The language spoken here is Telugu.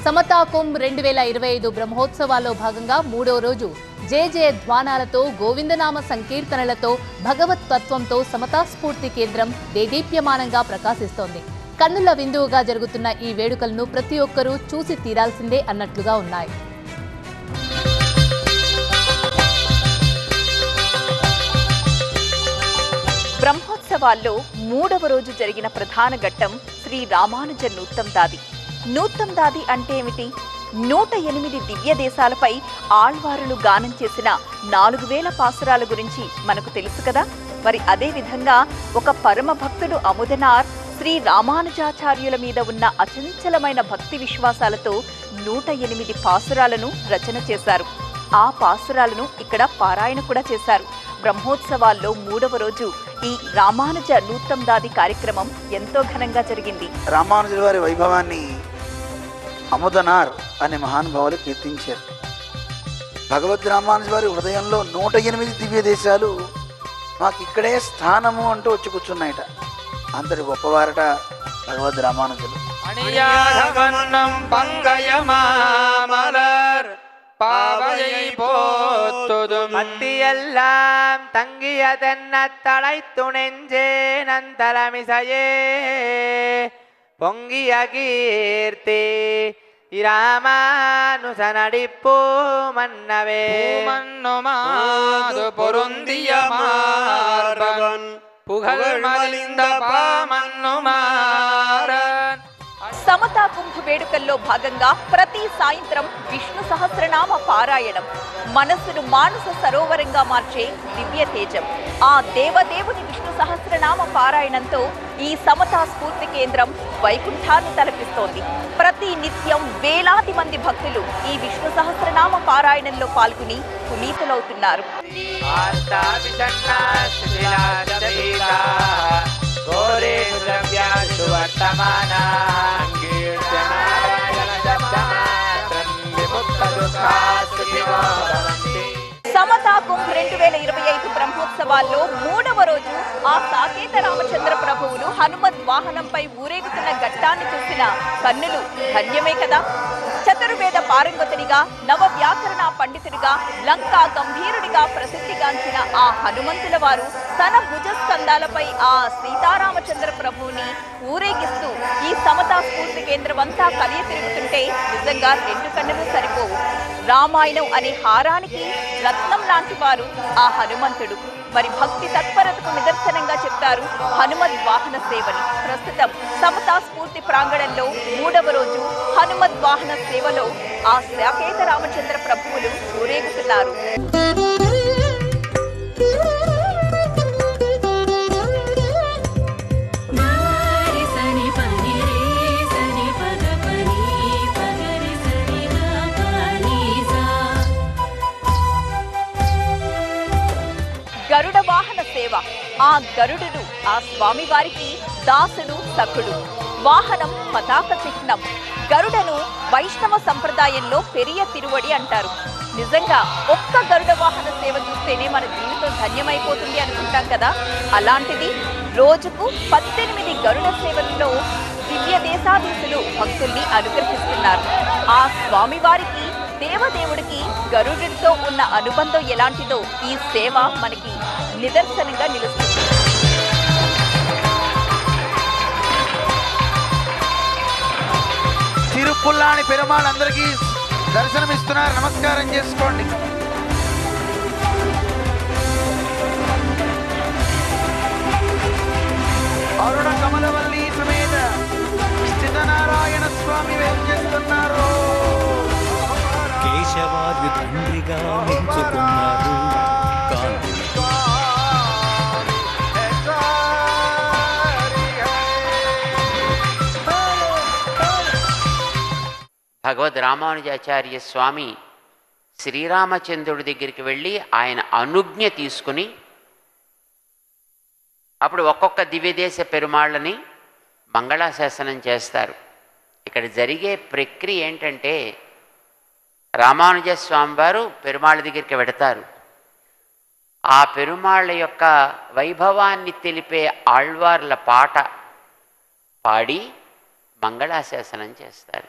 సమతా కుంభ్ 2025 బ్రహ్మోత్సవాల్లో భాగంగా మూడో రోజు జయ ధ్వానాలతో గోవిందనామ సంకీర్తనలతో భగవత్ తత్వంతో సమతా స్ఫూర్తి కేంద్రం దేదీప్యమానంగా ప్రకాశిస్తోంది. కన్నుల విందువుగా జరుగుతున్న ఈ వేడుకలను ప్రతి ఒక్కరూ చూసి తీరాల్సిందే అన్నట్లుగా ఉన్నాయి. బ్రహ్మోత్సవాల్లో మూడవ రోజు జరిగిన ప్రధాన ఘట్టం శ్రీ రామానుజ నూత్తందాది. నూత్తందాది అంటే ఏమిటి? 108 దివ్య దేశాలపై ఆళ్వారులు గానం చేసిన 4000 పాసురాల గురించి మనకు తెలుసు కదా. మరి అదే విధంగా ఒక పరమ భక్తుడు అముదనార్ శ్రీ రామానుజాచార్యుల మీద ఉన్న అచంచలమైన భక్తి విశ్వాసాలతో 108 పాసురాలను రచన చేశారు. ఆ పాసురాలను ఇక్కడ పారాయణ కూడా చేశారు. బ్రహ్మోత్సవాల్లో మూడవ రోజు ఈ రామానుజ నూత్తందాది కార్యక్రమం ఎంతో ఘనంగా జరిగింది. రామానుజుల వారి వైభవాన్ని అముదనార్ అనే మహానుభావులు కీర్తించారు. భగవద్ రామానుజు వారి హృదయంలో 108 దివ్య దేశాలు మాకు ఇక్కడే స్థానము అంటూ వచ్చి కూర్చున్నాయట. అంతటి గొప్పవారట భగవద్ రామానుజులు. மத்தியெல்லாம் தங்கியதென்ன தழைத்துணெஞ்சே நந்தலமிசையே பொங்கிய கீர்த்தி இராமானுசனடிப்பூ மன்னவே மன்னுமாது பொருந்திய மார்பன் புகழ் மலிந்த பாமன்னுமாரன். సమతా కుంభ వేడుకల్లో భాగంగా ప్రతి సాయంత్రం విష్ణు సహస్రనామ పారాయణం మనస్సును మానస సరోవరంగా మార్చే దివ్య తేజం. ఆ దేవదేవుని విష్ణు సహస్రనామ పారాయణంతో ఈ సమతా స్ఫూర్తి కేంద్రం వైకుంఠాన్ని తలపిస్తోంది. ప్రతి నిత్యం వేలాది మంది భక్తులు ఈ విష్ణు సహస్రనామ పారాయణంలో పాల్గొని పునీతులవుతున్నారు. సమతా కుంభ్ 2025 బ్రహ్మోత్సవాల్లో మూడవ రోజు ఆ సాకేత రామచంద్ర ప్రభువులు హనుమద్ వాహనంపై ఊరేగుతున్న ఘట్టాన్ని చూసిన కన్నులు ధన్యమే కదా. చతుర్వేద పారంగతుడిగా, నవ వ్యాకరణ పండితుడిగా, లంకా గంభీరుడిగా ప్రసిద్ధిగాంచిన ఆ హనుమంతుల వారు తన భుజస్కంధాలపై ఆ సీతారామచంద్ర ప్రభువుని ఊరేగిస్తూ ఈ సమతా స్ఫూర్తి కేంద్రం అంతా కలియ తిరుగుతుంటే నిజంగా రెండు కన్నులు సరిపోవు. రామాయణం అనే హారానికి రత్నం లాంటి వారు ఆ హనుమంతుడు. మరి భక్తి తత్పరతకు నిదర్శనంగా చెప్తారు హనుమద్ వాహన సేవని. ప్రస్తుతం సమతా స్ఫూర్తి ప్రాంగణంలో మూడవ రోజు హనుమద్ వాహన సేవలో ఆ సాకేత రామచంద్ర ప్రభువులు ఊరేగుతున్నారు. గరుడ వాహన సేవ. ఆ గరుడును ఆ స్వామి వారికి దాసుడు సఖుడు. వాహనం పతాక చిహ్నం. గరుడను వైష్ణవ సంప్రదాయంలో పెరియ తిరువడి అంటారు. నిజంగా ఒక్క గరుడ వాహన సేవ చూస్తేనే మన జీవితం ధన్యమైపోతుంది అనుకుంటాం కదా. అలాంటిది రోజుకు 18 గరుడ సేవల్లో దివ్య దేశాధీశులు భక్తుల్ని అనుగ్రహిస్తున్నారు. ఆ స్వామి వారికి దేవదేవుడికి గరుడుడితో ఉన్న అనుబంధం ఎలాంటిదో ఈ సేవ మనకి నిదర్శనంగా నిలుస్తుంది. తిరుపుల్లాని పెరుమాళ్ అందరికీ దర్శనమిస్తున్నారు. నమస్కారం చేసుకోండి. అరుణ కమలవల్లి సమేత స్థితనారాయణ స్వామి వేంచేస్తున్నారు. కేశవాది తండ్రిగా మెచ్చుకున్నారు. భగవద్ రామానుజాచార్య స్వామి శ్రీరామచంద్రుడి దగ్గరికి వెళ్ళి ఆయన అనుజ్ఞ తీసుకుని అప్పుడు ఒక్కొక్క దివ్యదేశ పెరుమాళ్ళని మంగళాశాసనం చేస్తారు. ఇక్కడ జరిగే ప్రక్రియ ఏంటంటే రామానుజ స్వామివారు పెరుమాళ్ళ దగ్గరికి వెడతారు. ఆ పెరుమాళ్ళ యొక్క వైభవాన్ని తెలిపే ఆళ్వార్ల పాట పాడి మంగళాశాసనం చేస్తారు.